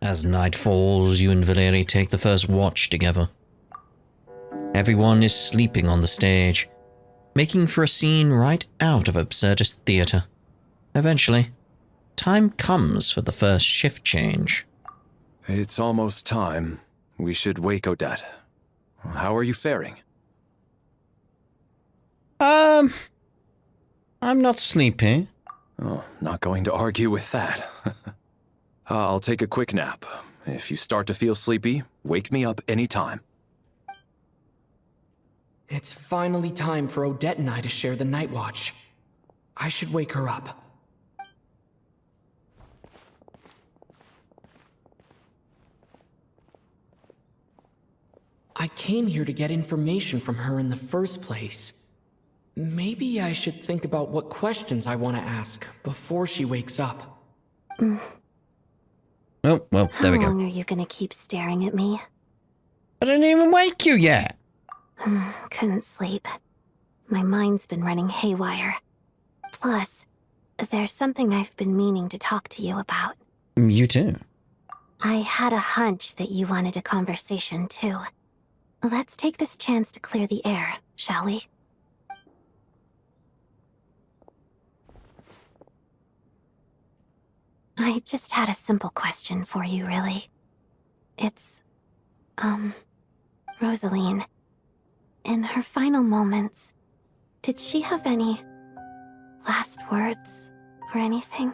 As night falls, you and Valeri take the first watch together. Everyone is sleeping on the stage, making for a scene right out of absurdist theatre. Eventually, time comes for the first shift change. It's almost time. We should wake Odette. How are you faring? I'm not sleepy. Oh, not going to argue with that. I'll take a quick nap. If you start to feel sleepy, wake me up anytime. It's finally time for Odette and I to share the night watch. I should wake her up. I came here to get information from her in the first place. Maybe I should think about what questions I want to ask before she wakes up. Oh, well, there we go. How long are you gonna keep staring at me? I didn't even wake you yet. Couldn't sleep. My mind's been running haywire. Plus, there's something I've been meaning to talk to you about. You too. I had a hunch that you wanted a conversation too. Let's take this chance to clear the air, shall we? I just had a simple question for you, really. It's, Rosaline. In her final moments, did she have any last words or anything?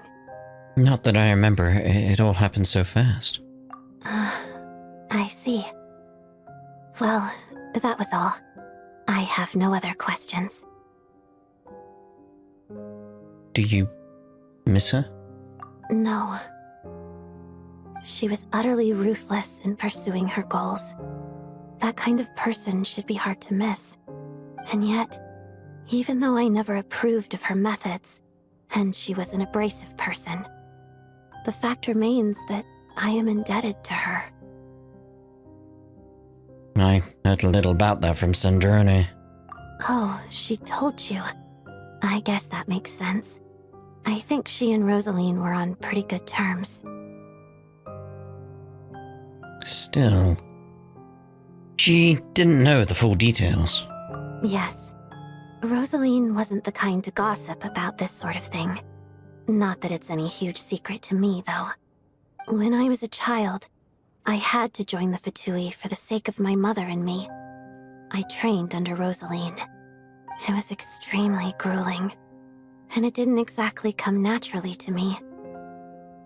Not that I remember. It all happened so fast. I see. Well, that was all. I have no other questions. Do you miss her? No. She was utterly ruthless in pursuing her goals. That kind of person should be hard to miss. And yet, even though I never approved of her methods, and she was an abrasive person, the fact remains that I am indebted to her. I heard a little about that from Snezhnaya. Oh, she told you. I guess that makes sense. I think she and Rosaline were on pretty good terms. Still, she didn't know the full details. Yes. Rosaline wasn't the kind to gossip about this sort of thing. Not that it's any huge secret to me, though. When I was a child, I had to join the Fatui for the sake of my mother and me. I trained under Rosaline. It was extremely grueling, and it didn't exactly come naturally to me.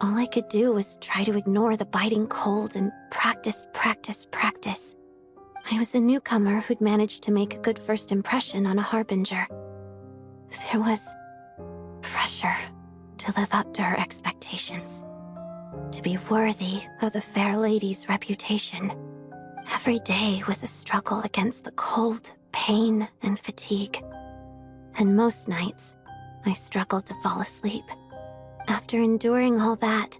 All I could do was try to ignore the biting cold and practice. I was a newcomer who'd managed to make a good first impression on a harbinger. There was pressure to live up to her expectations, to be worthy of the fair lady's reputation. Every day was a struggle against the cold, pain, and fatigue. And most nights, I struggled to fall asleep. After enduring all that,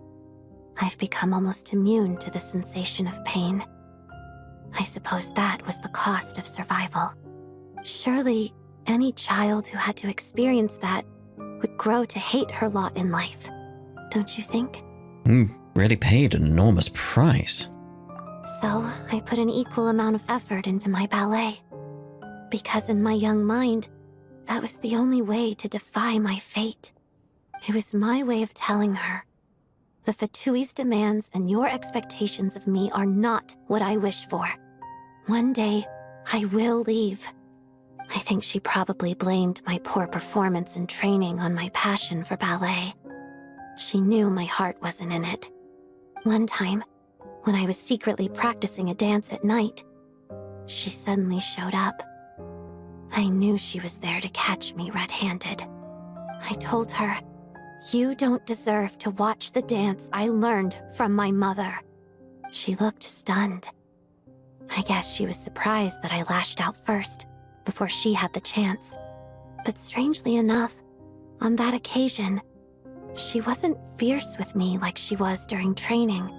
I've become almost immune to the sensation of pain. I suppose that was the cost of survival. Surely, any child who had to experience that would grow to hate her lot in life, don't you think? You really paid an enormous price. So, I put an equal amount of effort into my ballet. Because in my young mind, that was the only way to defy my fate. It was my way of telling her, the Fatui's demands and your expectations of me are not what I wish for. One day, I will leave. I think she probably blamed my poor performance in training on my passion for ballet. She knew my heart wasn't in it. One time, when I was secretly practicing a dance at night, she suddenly showed up. I knew she was there to catch me red-handed. I told her, "You don't deserve to watch the dance I learned from my mother." She looked stunned. I guess she was surprised that I lashed out first, before she had the chance. But strangely enough, on that occasion, she wasn't fierce with me like she was during training.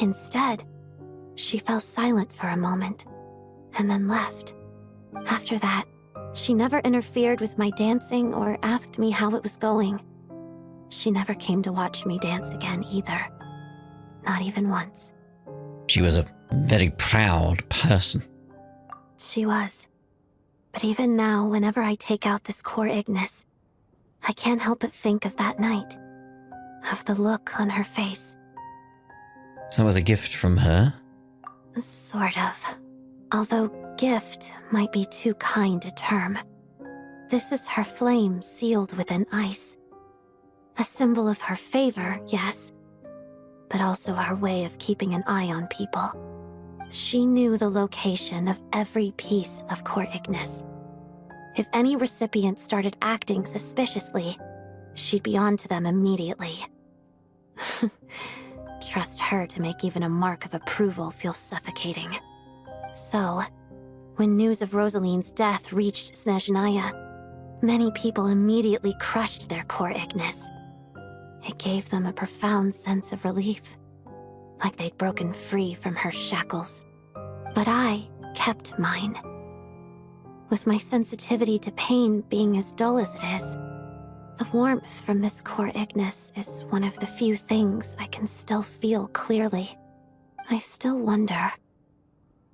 Instead, she fell silent for a moment, and then left. After that, she never interfered with my dancing or asked me how it was going. She never came to watch me dance again either. Not even once. She was a very proud person. She was. But even now, whenever I take out this core Ignis, I can't help but think of that night. Of the look on her face. So that was a gift from her? Sort of. Although gift might be too kind a term. This is her flame sealed within ice. A symbol of her favor, yes, but also her way of keeping an eye on people. She knew the location of every piece of core Ignis. If any recipient started acting suspiciously, she'd be on to them immediately. Trust her to make even a mark of approval feel suffocating. So, when news of Rosaline's death reached Snezhnaya, many people immediately crushed their core Ignis. It gave them a profound sense of relief, like they'd broken free from her shackles. But I kept mine. With my sensitivity to pain being as dull as it is, the warmth from this core Ignis is one of the few things I can still feel clearly. I still wonder,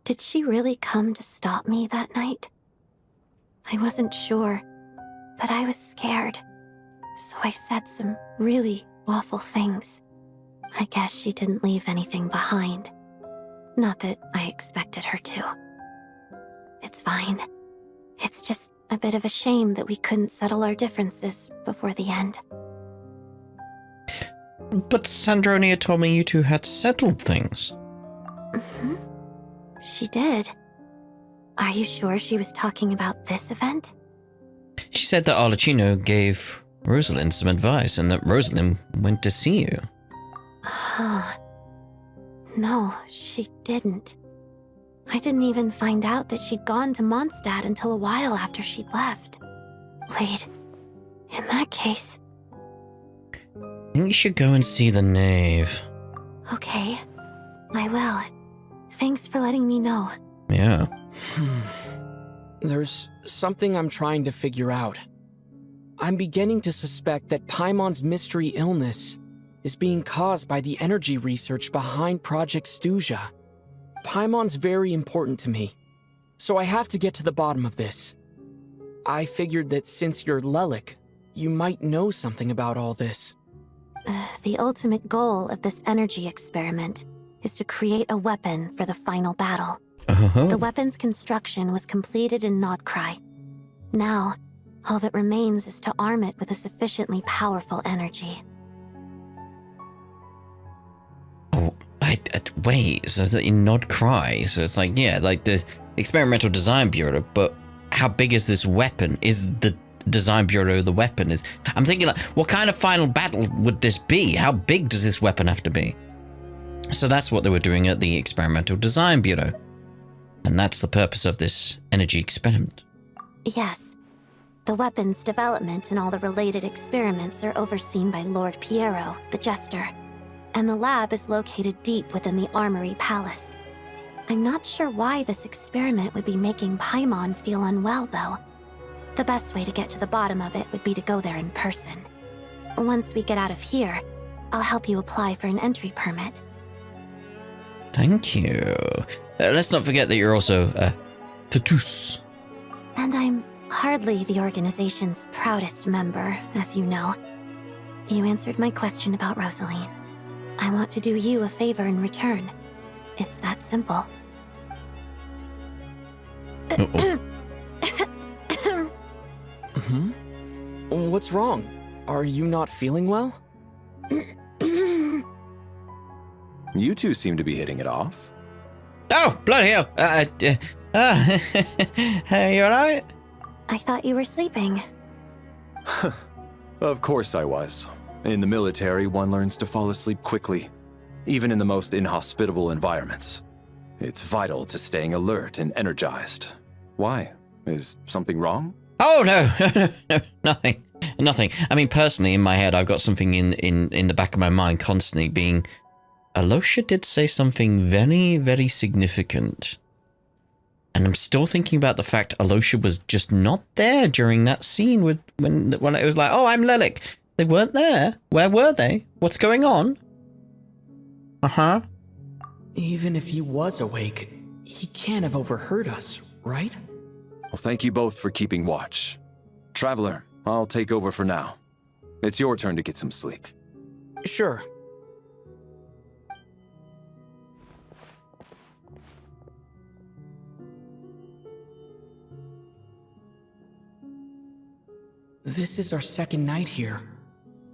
did she really come to stop me that night? I wasn't sure, but I was scared, so I said some really awful things. I guess she didn't leave anything behind. Not that I expected her to. It's fine. It's just a bit of a shame that we couldn't settle our differences before the end. But Snezhnaya told me you two had settled things. Mm-hmm. She did. Are you sure she was talking about this event? She said that Arlecchino gave Rosalind some advice and that Rosalind went to see you. No, she didn't. I didn't even find out that she'd gone to Mondstadt until a while after she'd left. Wait, in that case... I think you should go and see the knave. Okay, I will. Thanks for letting me know. Yeah. There's something I'm trying to figure out. I'm beginning to suspect that Paimon's mystery illness is being caused by the energy research behind Project Stuzha. Paimon's very important to me, so I have to get to the bottom of this. I figured that since you're Lelik, you might know something about all this. The ultimate goal of this energy experiment is to create a weapon for the final battle. The weapon's construction was completed in Nodcry. Now, all that remains is to arm it with a sufficiently powerful energy. Wait, so that in Nodcry, so it's like, yeah, like the Experimental Design Bureau, but how big is this weapon? Is the Design Bureau the weapon? I'm thinking, like, what kind of final battle would this be? How big does this weapon have to be? So that's what they were doing at the Experimental Design Bureau. And that's the purpose of this energy experiment. Yes. The weapon's development and all the related experiments are overseen by Lord Piero, the Jester. And the lab is located deep within the Armory Palace. I'm not sure why this experiment would be making Paimon feel unwell, though. The best way to get to the bottom of it would be to go there in person. Once we get out of here, I'll help you apply for an entry permit. Thank you. Let's not forget that you're also a Tatus. And I'm hardly the organization's proudest member, as you know. You answered my question about Rosaline. I want to do you a favor in return. It's that simple. What's wrong? Are you not feeling well? You two seem to be hitting it off. Oh, bloody hell. Are you alright? I thought you were sleeping. Of course I was. In the military, one learns to fall asleep quickly, even in the most inhospitable environments. It's vital to staying alert and energized. Why? Is something wrong? Oh, no, nothing. I mean, personally, in my head, I've got something in the back of my mind constantly being, Alosha did say something very, very significant. And I'm still thinking about the fact Alosha was just not there during that scene when it was like, oh, I'm Lelik. They weren't there. Where were they? What's going on? Uh-huh. Even if he was awake, he can't have overheard us, right? Well, thank you both for keeping watch. Traveler, I'll take over for now. It's your turn to get some sleep. Sure. This is our second night here,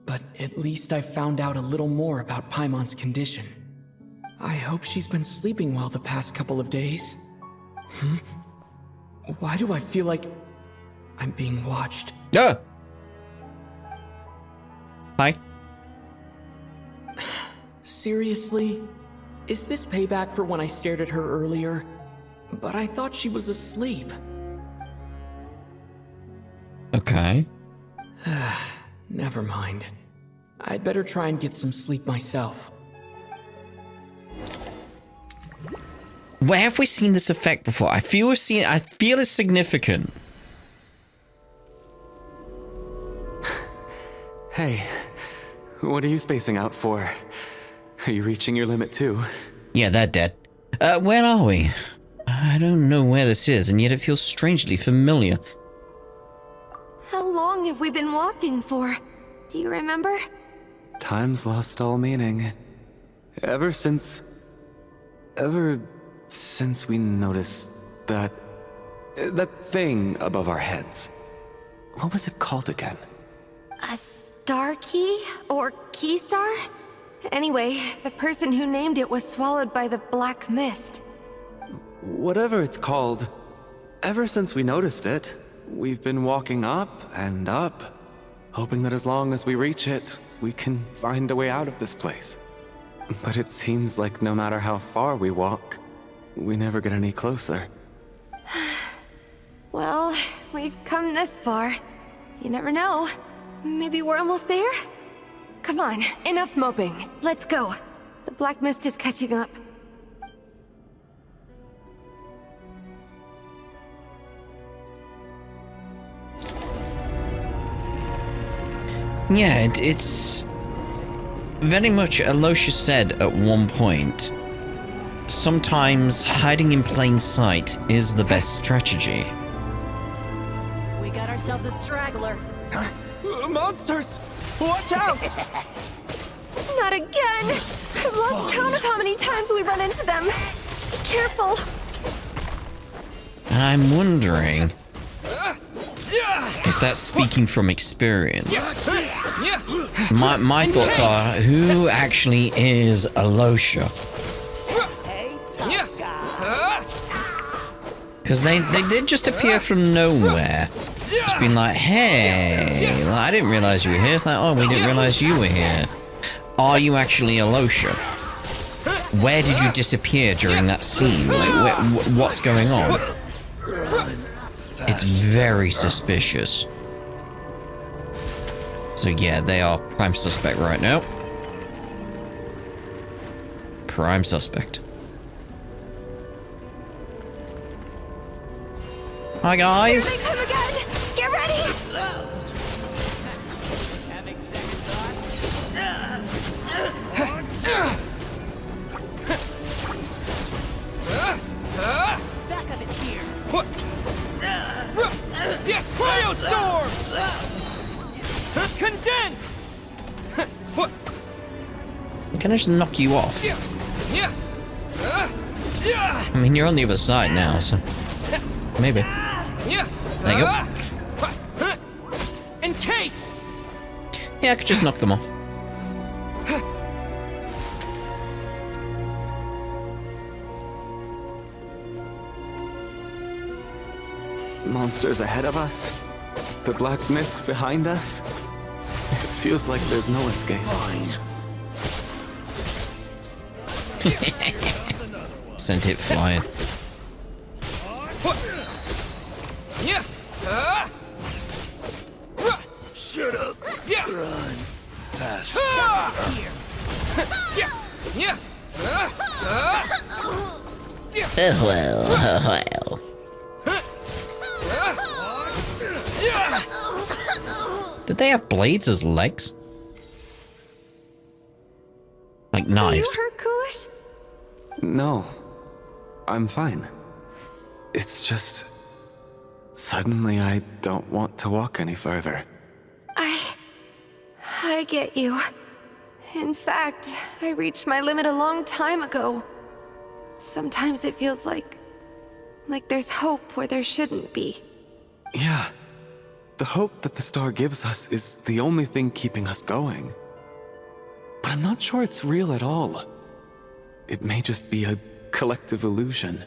but at least I found out a little more about Paimon's condition. I hope she's been sleeping well the past couple of days. Why do I feel like I'm being watched? Hi. Seriously? Is this payback for when I stared at her earlier? But I thought she was asleep. Okay. Never mind. I'd better try and get some sleep myself. Where have we seen this effect before? I feel it's significant. Hey, what are you spacing out for? Are you reaching your limit too? Yeah, they're dead. Where are we? I don't know where this is, and yet it feels strangely familiar. How long have we been walking for? Do you remember? Time's lost all meaning. Ever since we noticed that thing above our heads. What was it called again? A star key? Or key star? Anyway, the person who named it was swallowed by the black mist. Whatever it's called, ever since we noticed it, we've been walking up and up, hoping that as long as we reach it, we can find a way out of this place. But it seems like no matter how far we walk, we never get any closer. Well, we've come this far. You never know. Maybe we're almost there? Come on, enough moping. Let's go. The black mist is catching up. Yeah, it's very much, Aloysius said at one point, sometimes hiding in plain sight is the best strategy. We got ourselves a straggler. Monsters! Watch out! Not again! I've lost count of how many times we run into them. Be careful. I'm wondering if that's speaking from experience. My thoughts are, who actually is Aloysia? Because they did just appear from nowhere. It's been like, hey, I didn't realize you were here. It's like, oh, we didn't realize you were here. Are you actually Aloysia? Where did you disappear during that scene? Like, what's going on? It's very suspicious. So yeah, they are prime suspect right now. Prime suspect. Hi guys! Here they come again! Get ready! Backup is here. Cryostorm! Condense! Can I just knock you off? I mean, you're on the other side now, so maybe. There you go. Encase! Yeah, I could just knock them off. Monsters ahead of us? The black mist behind us? It feels like there's no escape. Sent it flying. Shut up! Run fast. Well. Did they have blades as legs? Like knives? You hurt, Cooley? No, I'm fine. It's just... suddenly I don't want to walk any further. I get you. In fact, I reached my limit a long time ago. Sometimes it feels like there's hope where there shouldn't be. Yeah. The hope that the star gives us is the only thing keeping us going. But I'm not sure it's real at all. It may just be a collective illusion.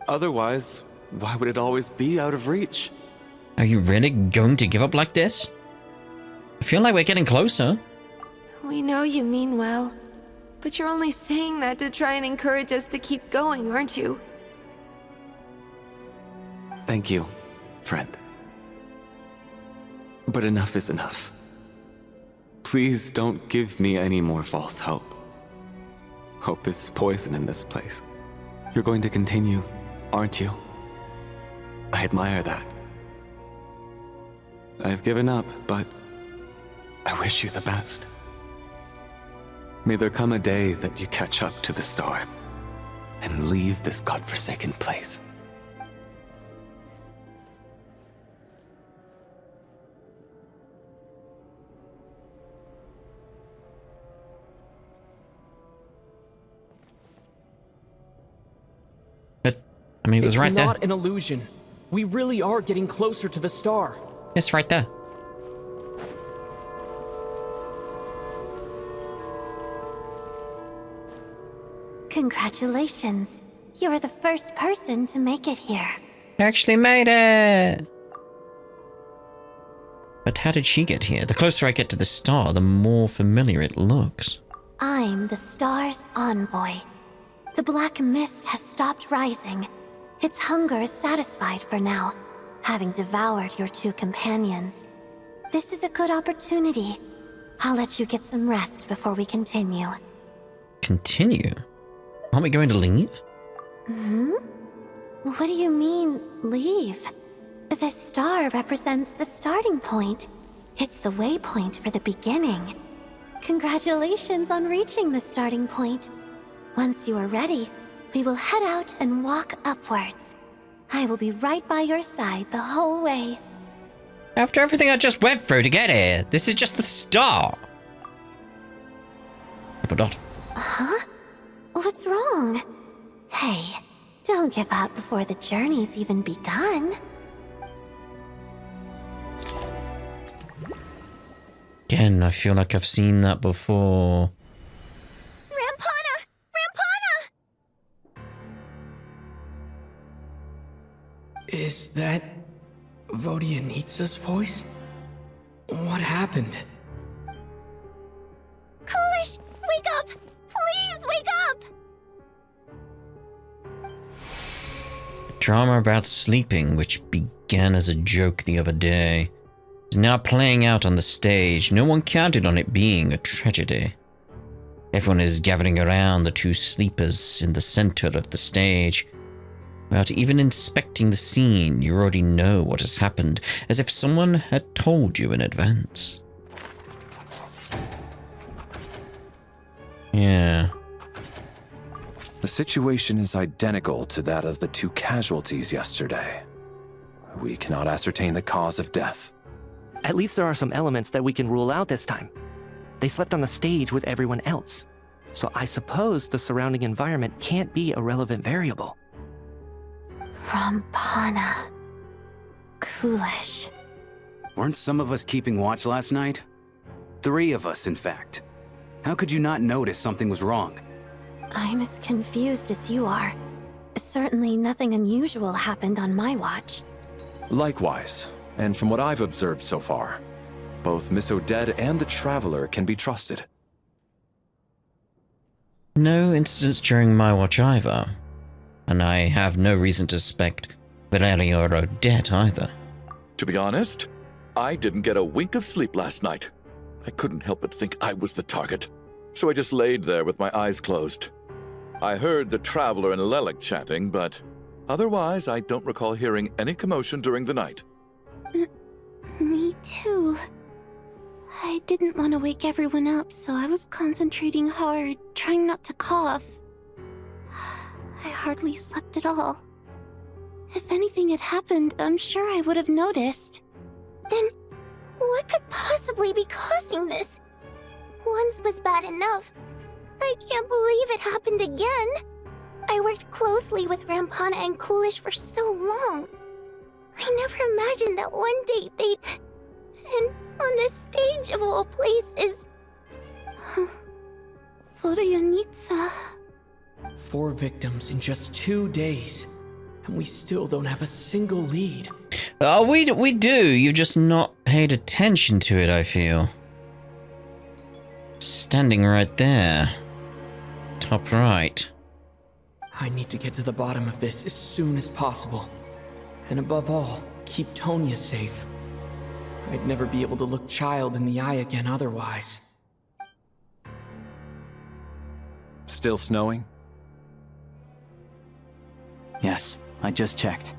Otherwise, why would it always be out of reach? Are you really going to give up like this? I feel like we're getting closer. We know you mean well, but you're only saying that to try and encourage us to keep going, aren't you? Thank you, friend. But enough is enough. Please don't give me any more false hope. Hope is poison in this place. You're going to continue, aren't you? I admire that. I've given up, but I wish you the best. May there come a day that you catch up to the star and leave this godforsaken place. But, I mean, it was right there. It's not an illusion. We really are getting closer to the star. It's right there. Congratulations. You're the first person to make it here. I actually made it! But how did she get here? The closer I get to the star, the more familiar it looks. I'm the star's envoy. The black mist has stopped rising. Its hunger is satisfied for now, having devoured your two companions. This is a good opportunity. I'll let you get some rest before we continue. Continue? Aren't we going to leave? What do you mean, leave? The star represents the starting point. It's the waypoint for the beginning. Congratulations on reaching the starting point. Once you are ready, we will head out and walk upwards. I will be right by your side the whole way. After everything I just went through to get here, this is just the start. Dot. Huh? What's wrong? Hey, don't give up before the journey's even begun. Again, I feel like I've seen that before. Rampana! Rampana! Is that Vodyanitsa's voice? What happened? Coolish, wake up! Please wake up! Drama about sleeping, which began as a joke the other day, is now playing out on the stage. No one counted on it being a tragedy. Everyone is gathering around the two sleepers in the center of the stage. Without even inspecting the scene, you already know what has happened, as if someone had told you in advance. Yeah. The situation is identical to that of the two casualties yesterday. We cannot ascertain the cause of death. At least there are some elements that we can rule out this time. They slept on the stage with everyone else, so I suppose the surrounding environment can't be a relevant variable. Rampana. Coolish. Weren't some of us keeping watch last night? 3 of us, in fact. How could you not notice something was wrong? I'm as confused as you are. Certainly nothing unusual happened on my watch. Likewise, and from what I've observed so far, both Miss Odette and the Traveler can be trusted. No incidents during my watch either. And I have no reason to suspect Valeria or Odette either. To be honest, I didn't get a wink of sleep last night. I couldn't help but think I was the target, so I just laid there with my eyes closed. I heard the Traveler and Lelik chatting, but otherwise I don't recall hearing any commotion during the night. Me too. I didn't want to wake everyone up, so I was concentrating hard, trying not to cough. I hardly slept at all. If anything had happened, I'm sure I would have noticed. Then, what could possibly be causing this? Once was bad enough. I can't believe it happened again. I worked closely with Rampana and Coolish for so long. I never imagined that one day they'd... And on the stage of all places... Florianitsa... 4 victims in just 2 days. And we still don't have a single lead. We do. You just not paid attention to it, I feel. Standing right there. Top right. I need to get to the bottom of this as soon as possible. And above all, keep Tonya safe. I'd never be able to look Child in the eye again otherwise. Still snowing? Yes, I just checked.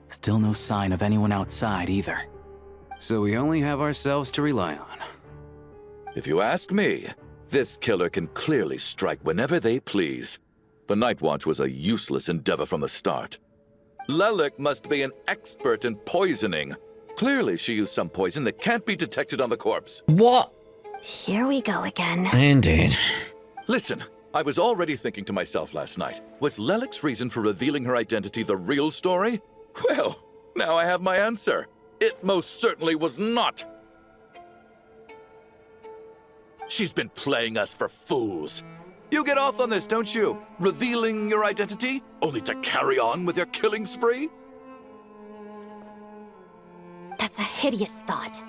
Still no sign of anyone outside either. So we only have ourselves to rely on. If you ask me, this killer can clearly strike whenever they please. The Night Watch was a useless endeavor from the start. Lelik must be an expert in poisoning. Clearly she used some poison that can't be detected on the corpse. What? Here we go again. Indeed. Listen, I was already thinking to myself last night, was Lelik's reason for revealing her identity the real story? Well, now I have my answer. It most certainly was not. She's been playing us for fools. You get off on this, don't you? Revealing your identity, only to carry on with your killing spree? That's a hideous thought.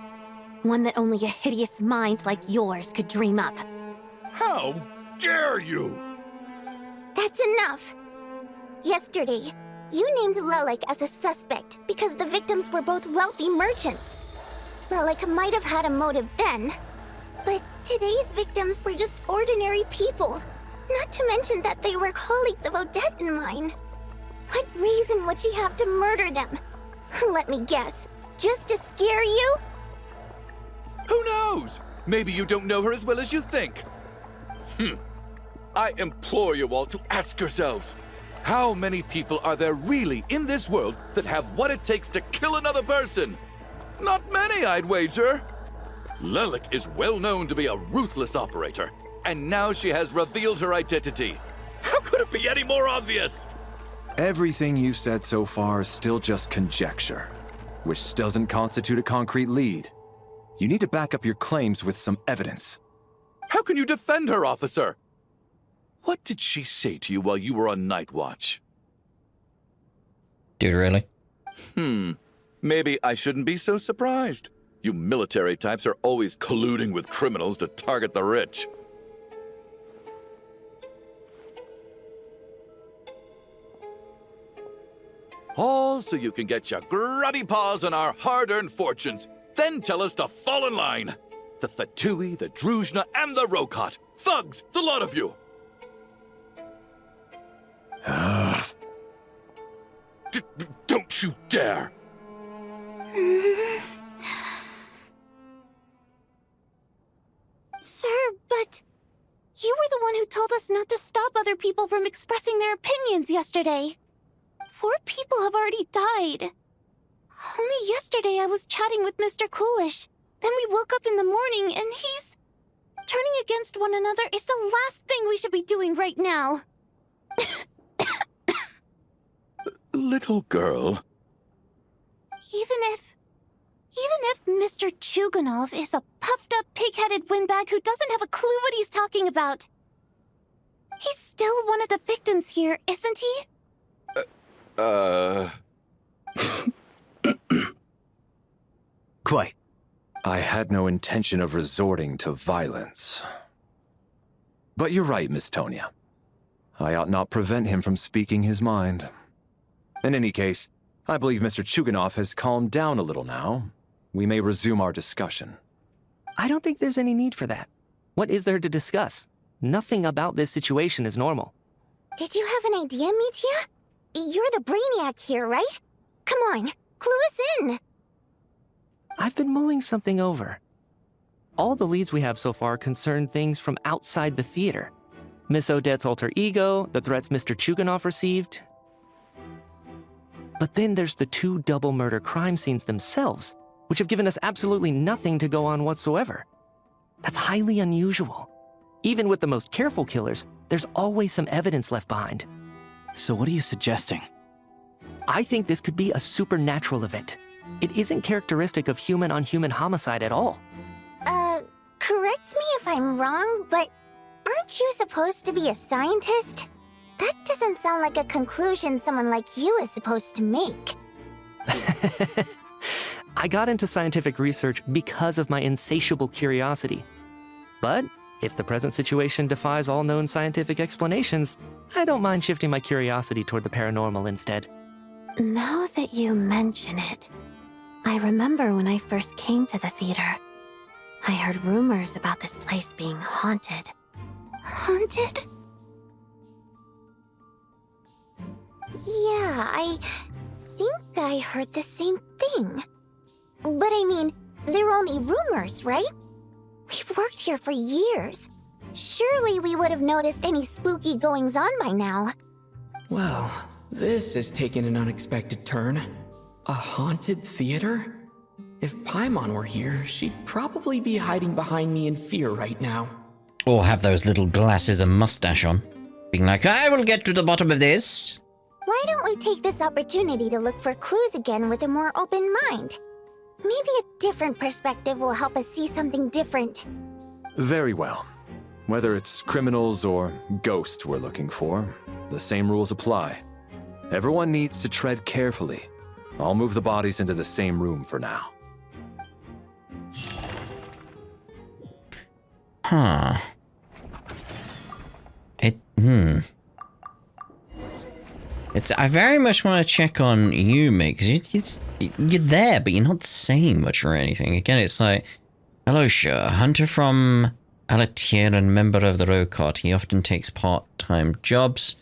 One that only a hideous mind like yours could dream up. How dare you? That's enough! Yesterday, you named Lelik as a suspect because the victims were both wealthy merchants. Lelik might have had a motive then, but today's victims were just ordinary people. Not to mention that they were colleagues of Odette and mine. What reason would she have to murder them? Let me guess. Just to scare you? Who knows? Maybe you don't know her as well as you think. I implore you all to ask yourselves, how many people are there really in this world that have what it takes to kill another person? Not many, I'd wager. Lelik is well known to be a ruthless operator, and now she has revealed her identity. How could it be any more obvious? Everything you've said so far is still just conjecture, which doesn't constitute a concrete lead. You need to back up your claims with some evidence. How can you defend her, officer? What did she say to you while you were on Night Watch? Dude, really? Maybe I shouldn't be so surprised. You military types are always colluding with criminals to target the rich. All so you can get your grubby paws on our hard-earned fortunes, then tell us to fall in line. The Fatui, the Druzhna, and the Rokot. Thugs, the lot of you. Don't you dare! Sir, but... You were the one who told us not to stop other people from expressing their opinions yesterday. 4 people have already died. Only yesterday I was chatting with Mr. Coolish. Then we woke up in the morning and he's... Turning against one another is the last thing we should be doing right now. Little girl. Even if Mr. Chuganov is a puffed-up, pig-headed windbag who doesn't have a clue what he's talking about, he's still one of the victims here, isn't he? Quite. I had no intention of resorting to violence. But you're right, Miss Tonya. I ought not prevent him from speaking his mind. In any case, I believe Mr. Chuganov has calmed down a little now. We may resume our discussion. I don't think there's any need for that. What is there to discuss? Nothing about this situation is normal. Did you have an idea, Mitya? You're the brainiac here, right? Come on, clue us in. I've been mulling something over. All the leads we have so far concern things from outside the theater. Miss Odette's alter ego, the threats Mr. Chuganov received. But then there's the 2 double murder crime scenes themselves, which have given us absolutely nothing to go on whatsoever. That's highly unusual. Even with the most careful killers, there's always some evidence left behind. So what are you suggesting? I think this could be a supernatural event. It isn't characteristic of human-on-human homicide at all. Correct me if I'm wrong, but aren't you supposed to be a scientist? That doesn't sound like a conclusion someone like you is supposed to make. I got into scientific research because of my insatiable curiosity. But if the present situation defies all known scientific explanations, I don't mind shifting my curiosity toward the paranormal instead. Now that you mention it, I remember when I first came to the theater. I heard rumors about this place being haunted. Haunted? Yeah, I think I heard the same thing. But I mean, they're only rumors, right? We've worked here for years. Surely we would have noticed any spooky goings-on by now. Well, this has taken an unexpected turn. A haunted theater? If Paimon were here, she'd probably be hiding behind me in fear right now. Or have those little glasses and mustache on, being like, I will get to the bottom of this. Why don't we take this opportunity to look for clues again with a more open mind? Maybe a different perspective will help us see something different. Very well. Whether it's criminals or ghosts we're looking for, the same rules apply. Everyone needs to tread carefully. I'll move the bodies into the same room for now. Huh. I very much want to check on you, mate, because you're there, but you're not saying much or anything. Again, it's like, hello, sure, hunter from Alatier and member of the Rokot. He often takes part-time jobs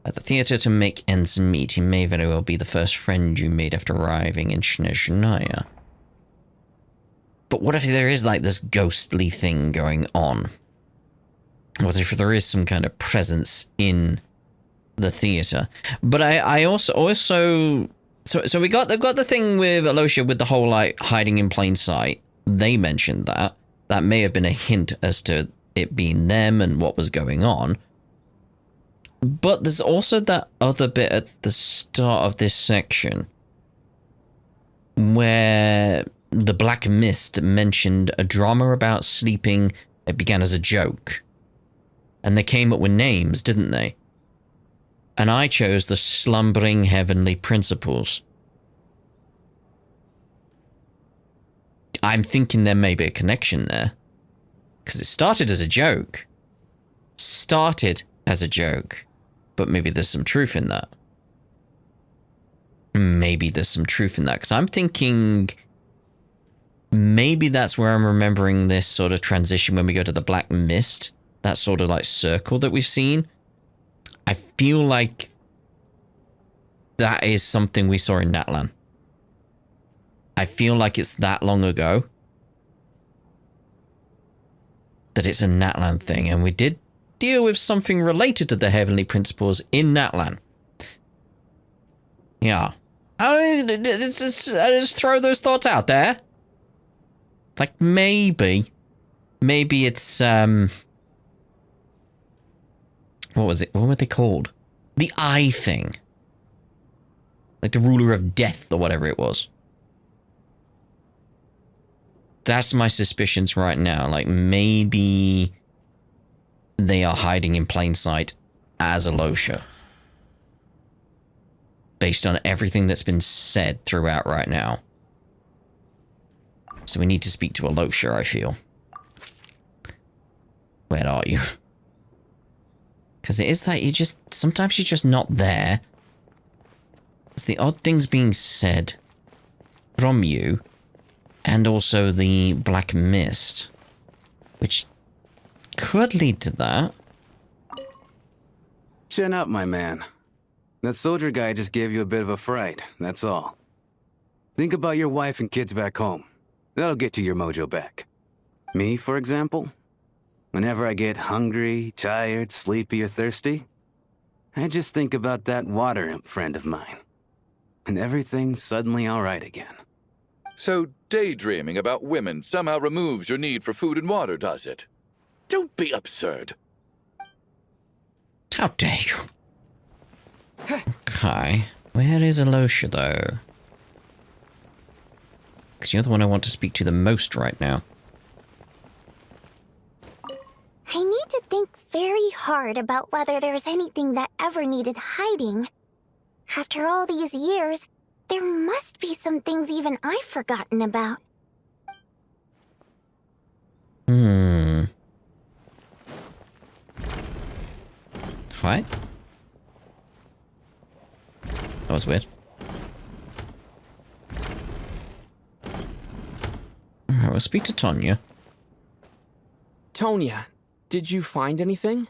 at the theater to make ends meet. He may very well be the first friend you made after arriving in Snezhnaya. But what if there is like this ghostly thing going on? What if there is some kind of presence in the theater? But I also so we got the thing with Aloysia with the whole like hiding in plain sight. They mentioned that may have been a hint as to it being them and what was going on. But there's also that other bit at the start of this section where the Black Mist mentioned a drama about sleeping. It began as a joke. And they came up with names, didn't they? And I chose the Slumbering Heavenly Principles. I'm thinking there may be a connection there. Because it started as a joke. But maybe there's some truth in that. Because I'm thinking maybe that's where I'm remembering this sort of transition when we go to the Black Mist. That sort of like circle that we've seen. I feel like that is something we saw in Natlan. I feel like it's that long ago that it's a Natlan thing, and we did deal with something related to the Heavenly Principles in Natlan. Yeah. I just throw those thoughts out there. Like maybe it's what was it? What were they called? The eye thing. Like the ruler of death or whatever it was. That's my suspicions right now. Like maybe they are hiding in plain sight as Aloysia. Based on everything that's been said throughout right now. So we need to speak to Aloysia, I feel. Where are you? Because it is that sometimes you're just not there. It's the odd things being said from you, and also the Black Mist, which could lead to that. Chin up, my man. That soldier guy just gave you a bit of a fright, that's all. Think about your wife and kids back home. That'll get you your mojo back. Me, for example? Whenever I get hungry, tired, sleepy, or thirsty, I just think about that water imp friend of mine. And everything's suddenly all right again. So daydreaming about women somehow removes your need for food and water, does it? Don't be absurd. How dare you? Okay. Where is Alosha, though? Because you're the one I want to speak to the most right now. I need to think very hard about whether there's anything that ever needed hiding. After all these years, there must be some things even I've forgotten about. What? That was weird. Alright, we'll speak to Tonya. Tonya, did you find anything?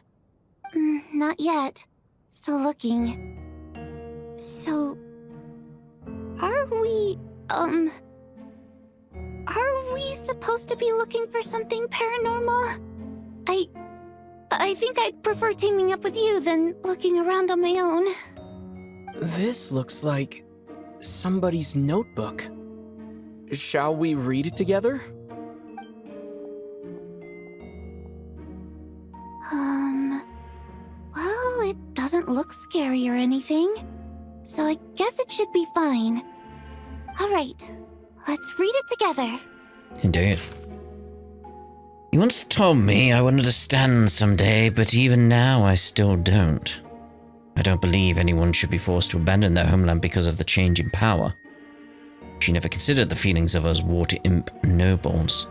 Not yet. Still looking. So... Are we supposed to be looking for something paranormal? I think I'd prefer teaming up with you than looking around on my own. This looks like somebody's notebook. Shall we read it together? Well, it doesn't look scary or anything, so I guess it should be fine. Alright, let's read it together. Indeed. You once told me I would understand someday, but even now I still don't. I don't believe anyone should be forced to abandon their homeland because of the change in power. She never considered the feelings of us water imp nobles.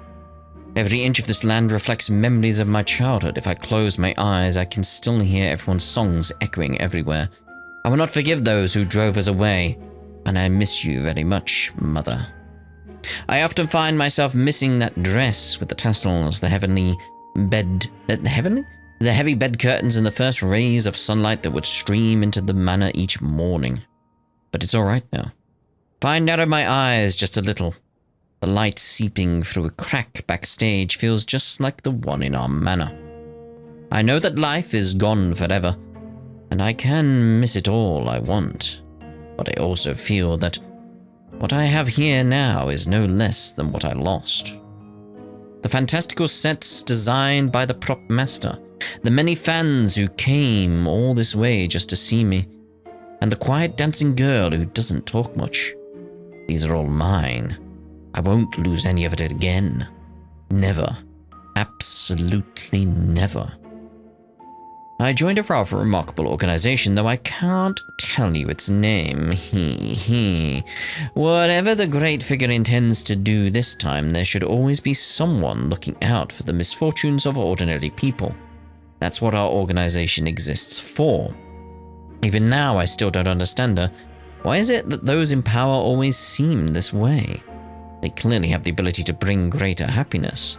Every inch of this land reflects memories of my childhood. If I close my eyes, I can still hear everyone's songs echoing everywhere. I will not forgive those who drove us away, and I miss you very much, Mother. I often find myself missing that dress with the tassels, the heavy bed curtains, and the first rays of sunlight that would stream into the manor each morning. But it's all right now. If I narrow my eyes just a little, the light seeping through a crack backstage feels just like the one in our manor. I know that life is gone forever, and I can miss it all I want, but I also feel that what I have here now is no less than what I lost. The fantastical sets designed by the prop master, the many fans who came all this way just to see me, and the quiet dancing girl who doesn't talk much. These are all mine. I won't lose any of it again. Never. Absolutely never. I joined a rather remarkable organization, though I can't tell you its name. Whatever the great figure intends to do this time, there should always be someone looking out for the misfortunes of ordinary people. That's what our organization exists for. Even now, I still don't understand her. Why is it that those in power always seem this way? They clearly have the ability to bring greater happiness.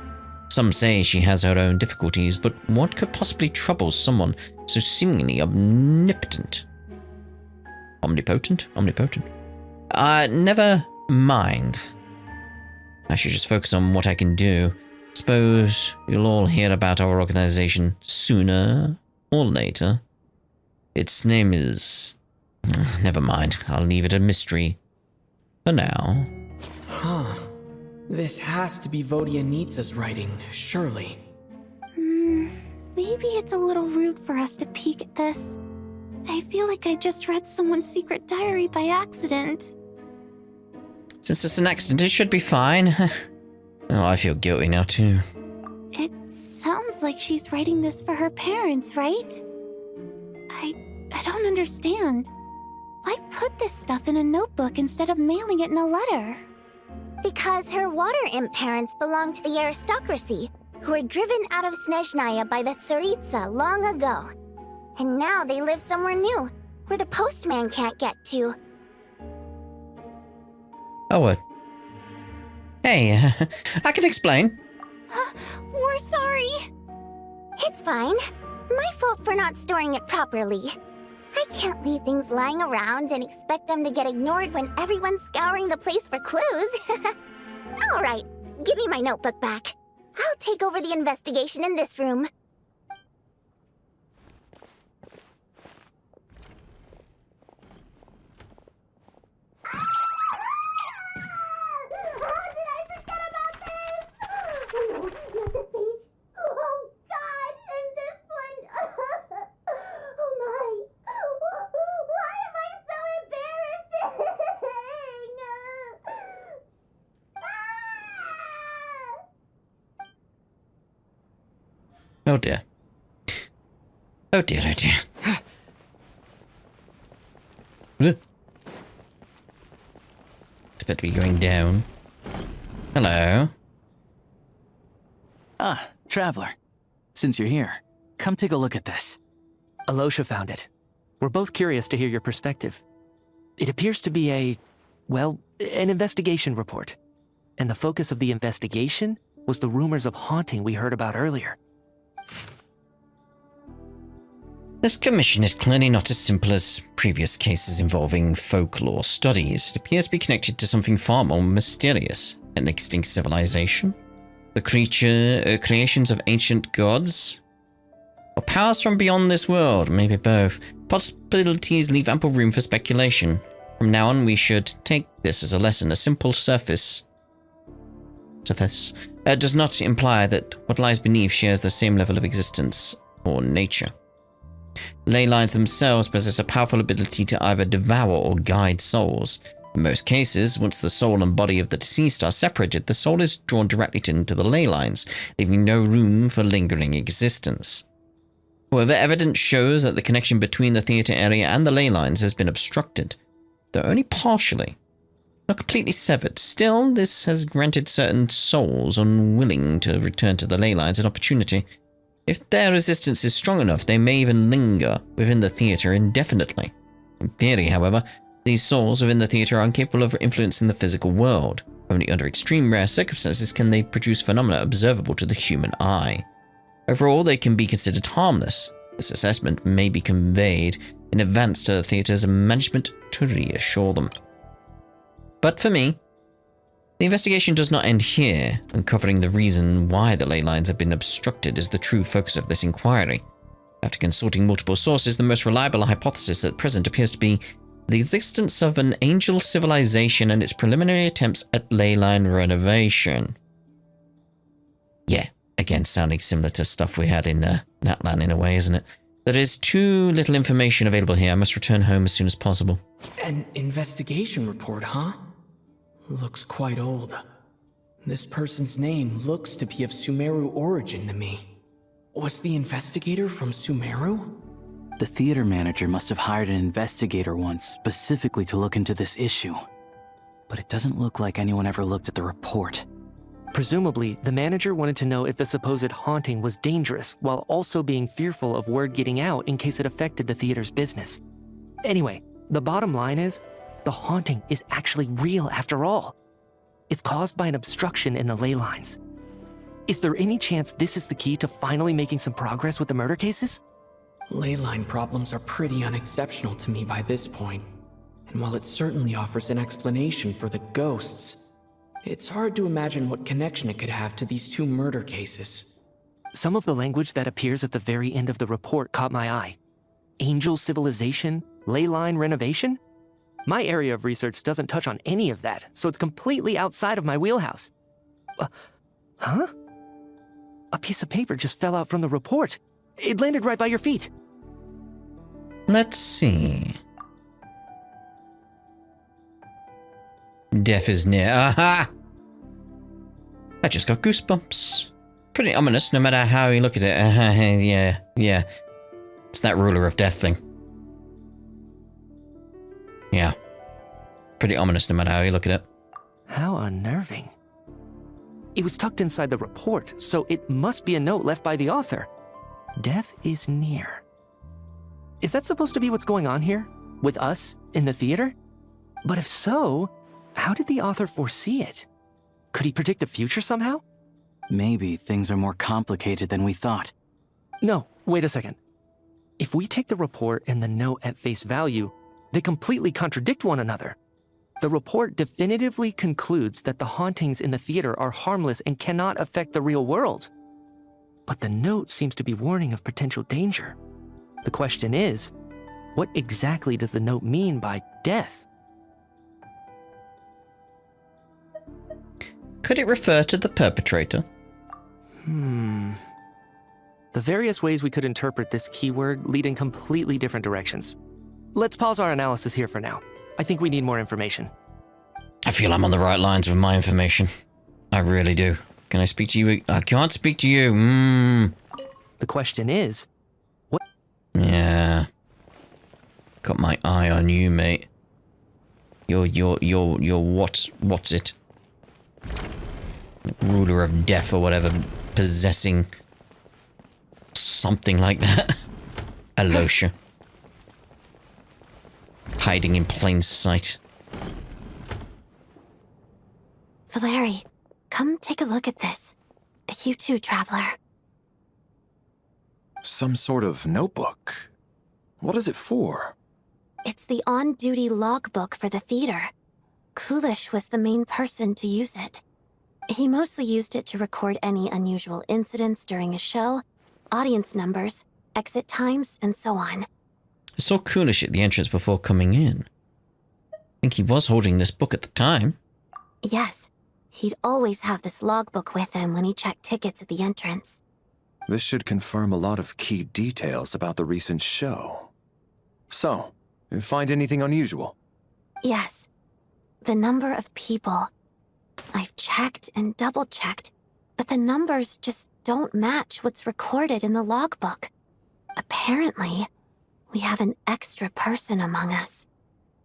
Some say she has her own difficulties, but what could possibly trouble someone so seemingly omnipotent? Omnipotent? Never mind. I should just focus on what I can do. Suppose you'll all hear about our organization sooner or later. Its name is... Never mind, I'll leave it a mystery. For now. Huh. This has to be Vodyanitsa's writing, surely. Maybe it's a little rude for us to peek at this. I feel like I just read someone's secret diary by accident. Since it's an accident, it should be fine. Oh, I feel guilty now too. It sounds like she's writing this for her parents, right? I don't understand. Why put this stuff in a notebook instead of mailing it in a letter? Because her water imp parents belong to the aristocracy, who were driven out of Snezhnaya by the Tsaritsa long ago. And now they live somewhere new, where the postman can't get to. Oh, what? Hey, I can explain. We're sorry. It's fine. My fault for not storing it properly. I can't leave things lying around and expect them to get ignored when everyone's scouring the place for clues. All right, give me my notebook back. I'll take over the investigation in this room. Oh dear. Oh dear, oh dear. It's about to be going down. Hello. Ah, Traveler. Since you're here, come take a look at this. Alosha found it. We're both curious to hear your perspective. It appears to be an investigation report. And the focus of the investigation was the rumors of haunting we heard about earlier. This commission is clearly not as simple as previous cases involving folklore studies. It appears to be connected to something far more mysterious. An extinct civilization? The creations of ancient gods? Or powers from beyond this world? Maybe both. Possibilities leave ample room for speculation. From now on, we should take this as a lesson. A simple surface does not imply that what lies beneath shares the same level of existence or nature. Ley lines themselves possess a powerful ability to either devour or guide souls. In most cases, once the soul and body of the deceased are separated, the soul is drawn directly into the ley lines, leaving no room for lingering existence. However, evidence shows that the connection between the theatre area and the ley lines has been obstructed, though only partially. Not completely severed. Still, this has granted certain souls unwilling to return to the ley lines an opportunity. If their resistance is strong enough, they may even linger within the theatre indefinitely. In theory, however, these souls within the theatre are incapable of influencing the physical world. Only under extreme rare circumstances can they produce phenomena observable to the human eye. Overall, they can be considered harmless. This assessment may be conveyed in advance to the theatre's management to reassure them. But for me, the investigation does not end here. Uncovering the reason why the ley lines have been obstructed is the true focus of this inquiry. After consulting multiple sources, the most reliable hypothesis at present appears to be the existence of an angel civilization and its preliminary attempts at ley line renovation. Yeah, again, sounding similar to stuff we had in Natlan in a way, isn't it? There is too little information available here. I must return home as soon as possible. An investigation report, huh? Looks quite old. This person's name looks to be of Sumeru origin to me. Was the investigator from Sumeru? The theater manager must have hired an investigator once specifically to look into this issue. But it doesn't look like anyone ever looked at the report. Presumably, the manager wanted to know if the supposed haunting was dangerous, while also being fearful of word getting out in case it affected the theater's business. Anyway, the bottom line is, the haunting is actually real after all. It's caused by an obstruction in the ley lines. Is there any chance this is the key to finally making some progress with the murder cases? Ley line problems are pretty unexceptional to me by this point. And while it certainly offers an explanation for the ghosts, it's hard to imagine what connection it could have to these two murder cases. Some of the language that appears at the very end of the report caught my eye. Angel civilization, ley line renovation? My area of research doesn't touch on any of that, so it's completely outside of my wheelhouse. Huh? A piece of paper just fell out from the report. It landed right by your feet. Let's see. Death is near. Aha! I just got goosebumps. Pretty ominous no matter how you look at it. Yeah. It's that ruler of death thing. Yeah. Pretty ominous no matter how you look at it. How unnerving. It was tucked inside the report, so it must be a note left by the author. Death is near. Is that supposed to be what's going on here? With us in the theater? But if so, how did the author foresee it? Could he predict the future somehow? Maybe things are more complicated than we thought. No, wait a second. If we take the report and the note at face value, they completely contradict one another. The report definitively concludes that the hauntings in the theater are harmless and cannot affect the real world. But the note seems to be warning of potential danger. The question is, what exactly does the note mean by death? Could it refer to the perpetrator? The various ways we could interpret this keyword lead in completely different directions. Let's pause our analysis here for now. I think we need more information. I feel I'm on the right lines with my information. I really do. Can I speak to you? I can't speak to you. The question is, what? Yeah. Got my eye on you, mate. You're what's it? Ruler of death or whatever, possessing something like that. Alosha. Hiding in plain sight. Valeri, come take a look at this. You too, Traveler. Some sort of notebook. What is it for? It's the on-duty logbook for the theater. Coolish was the main person to use it. He mostly used it to record any unusual incidents during a show, audience numbers, exit times, and so on. I saw Coolish at the entrance before coming in. I think he was holding this book at the time. Yes, he'd always have this logbook with him when he checked tickets at the entrance. This should confirm a lot of key details about the recent show. So, you find anything unusual? Yes. The number of people. I've checked and double-checked, but the numbers just don't match what's recorded in the logbook. Apparently, we have an extra person among us.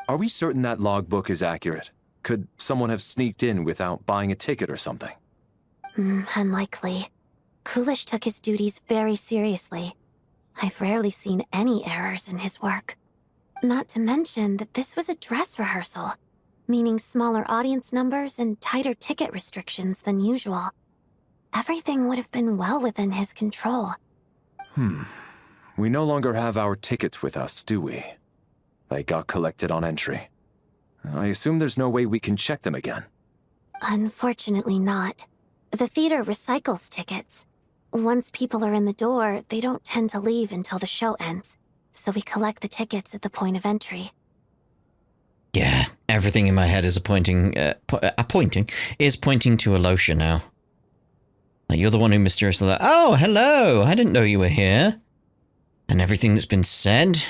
Are we certain that logbook is accurate? Could someone have sneaked in without buying a ticket or something? Unlikely. Coolish took his duties very seriously. I've rarely seen any errors in his work. Not to mention that this was a dress rehearsal, meaning smaller audience numbers and tighter ticket restrictions than usual. Everything would have been well within his control. We no longer have our tickets with us, do we? They got collected on entry. I assume there's no way we can check them again. Unfortunately not. The theater recycles tickets. Once people are in the door, they don't tend to leave until the show ends, so we collect the tickets at the point of entry. Yeah, everything in my head is pointing to Alosha now. Like, you're the one who mysteriously like, oh, hello, I didn't know you were here. And everything that's been said.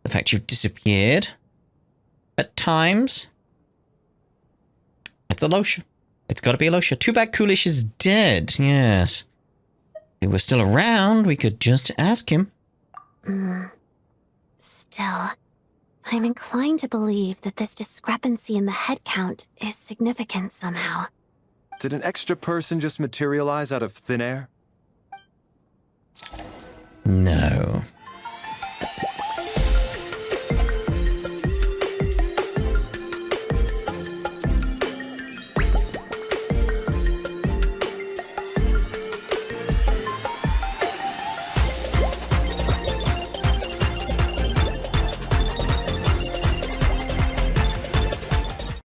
The fact you've disappeared. At times. It's Alosha. It's gotta be Alosha. Too bad Coolish is dead, yes. If he was still around, we could just ask him. Still, I'm inclined to believe that this discrepancy in the head count is significant somehow. Did an extra person just materialize out of thin air? No.